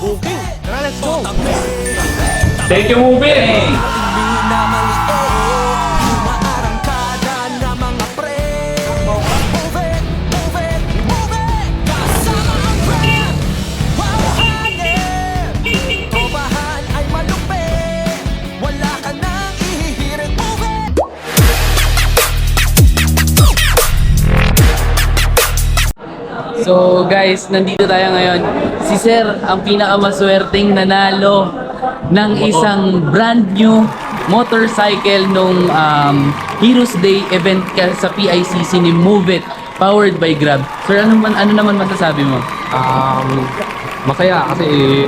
Booking! Tara, let's go! Thank you, movie! So guys, nandito tayo ngayon. Si Sir ang pinakamaswerteng nanalo ng isang brand new motorcycle nung Heroes Day event sa PICC ni Move It, powered by Grab. Sir, ano naman masasabi mo? Masaya kasi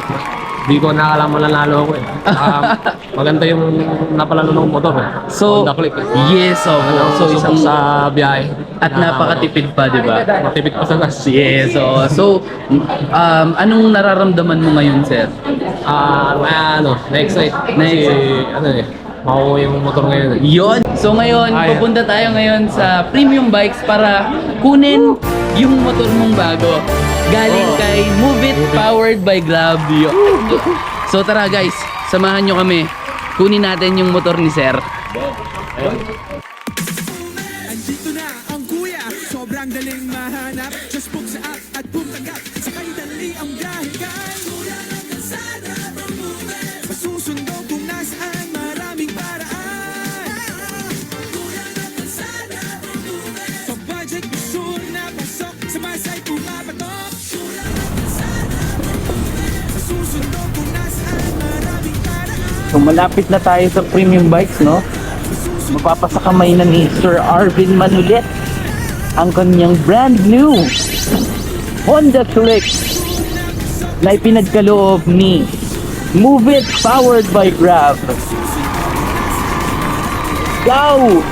di ko nakakala mananalo ako eh. Maganda yung napalalo ng motor eh. So, Honda Click eh. yes, so isang sa biyahe. at napakatipid pa, di ba? Matipid pa sa gas. Yes, so anong nararamdaman mo ngayon, Sir? Na-excite. Kasi ano eh, makuha yung motor ngayon eh. Yon. So ngayon, pupunta tayo ngayon sa Premium Bikes para kunin yung motor mong bago. Galing kay Move It, powered by Grab. So tara guys, samahan nyo kami. Kunin natin yung motor ni Sir. Andito na ang kuya, sobrang daling mahanap. Just book sa app at boom tanggap. Sakay dali ang biyahe kay kuya ng kalsada. Masusundo kung nasaan, maraming paraan. Kuya ng kalsada. Sa budget mo sure na pasok, sa masay pumapatok. Kuya ng kalsada. Masusundo kung nasaan, maraming paraan. So malapit na tayo sa Premium Bikes, no? Mapapasakamay na ni Sir Arvin Manulit ang kanyang brand new Honda Click na ipinagkaloob ni Move It, powered by Grab. Go!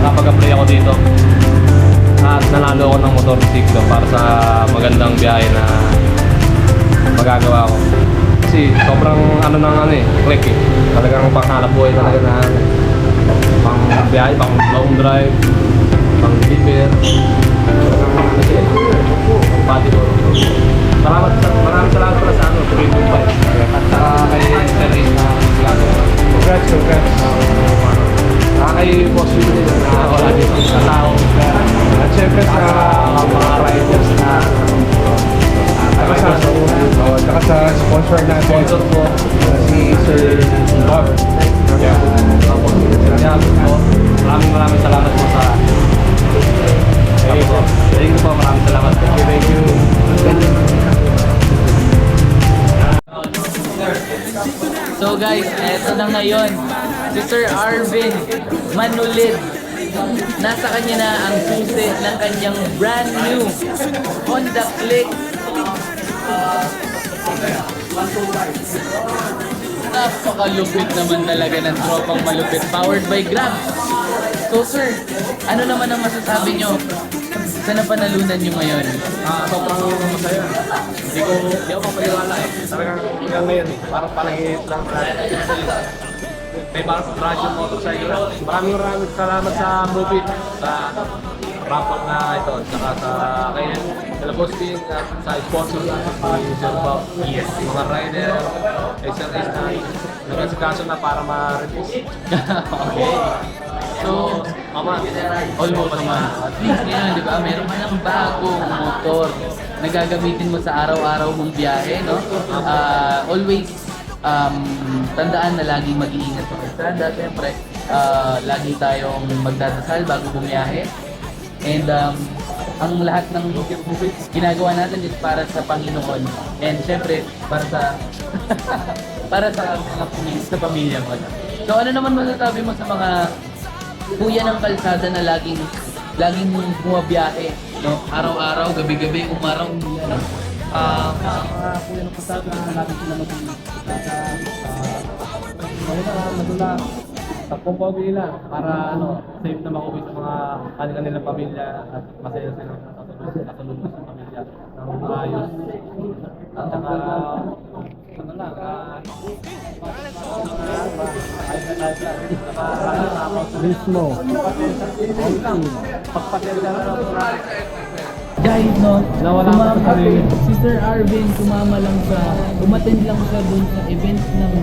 Nakapag-apply ako dito at nanalo ako ng motor siklo para sa magandang biyahe na magagawa ko. Kasi sobrang click eh. Talagang panghanap buhay talaga na pang biyahe, pang long drive, pang deliver. Kasi pati ko. Maraming salamat pala sa Premium Bike. At saka kay Sir Ace na congrats. Kay Boss Willie na wala dito sa tao. At syempre sa mga riders na Tsaka sa sponsor natin, sponsor ko, si Sir Bob. Maraming salamat po sa thank you po, maraming salamat po. Thank you. So guys, eto na ngayon si Sir Arvin Manulit. Nasa kanya na ang susi ng kanyang brand new Honda Click. Napakalupit naman talaga ng tropang malupit, powered by Grab. So sir, ano naman ang masasabi nyo sa napanalunan nyo ngayon? Sobrang masaya. Hindi ako mapaniwala eh. Talagang hanggang ngayon eh. Parang panahit lang. May parang radio motorcycle. Maraming salamat sa movie. Sa rapat na ito. Saka sa kay Bossing at sa sponsor na si Sir Bob. Yes. Mga rider. Sir Ace na nagkasikaso na para ma-release. Okay. So, Almost naman. At least ngayon, di ba, meron ka ng bagong motor na gagamitin mo sa araw-araw mong biyahe, no? Always, tandaan na laging mag-iingat sa kalsada. Siyempre, lagi tayong magdadasal bago bumiyahe. And ang lahat ng ginagawa natin is para sa Panginoon. And siyempre, para sa para sa sa pamilya mo. So ano naman masasabi mo sa mga kuya ng kalsada na laging bumabiyahe, no? Araw-araw, gabi-gabi, umaraw, ano? Mga kuya ng pasado na natin sila madula. Takpong pa nila para safe na makauwi sa mga kanilang pamilya at masaya silang kasalubong sa pamilya ng maayos. At saka mismo. Guys, no? Nawala ka sa sarili. Si Sir Arvin umattend lang siya dun sa event ng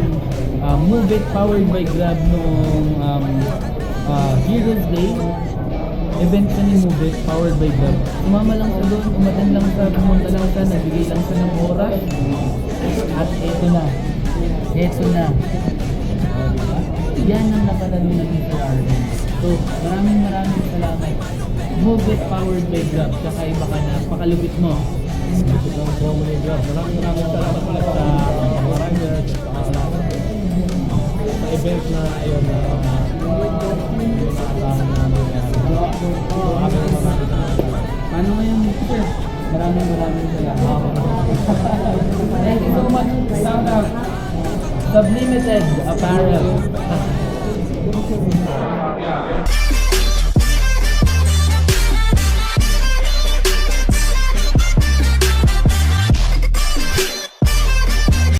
Move It powered by Grab noong Heroes Day. Event siya ni Move It powered by Grab. Sumama lang siya dun, umattend lang siya, pumunta lang siya, nagbigay lang siya ng oras. At eto na. Yan ang napanalunan ni Sir Arvin. So, maraming salamat. Move It powered by Grab. Tsaka iba ka na, pakalupit mo. Maraming salamat ulit sa mga riders at saka sa event na ayun na inaasahan namin Paano ngayon, sir? Maraming salamat. Thank you so much. Shout out. Sublimited Apparel.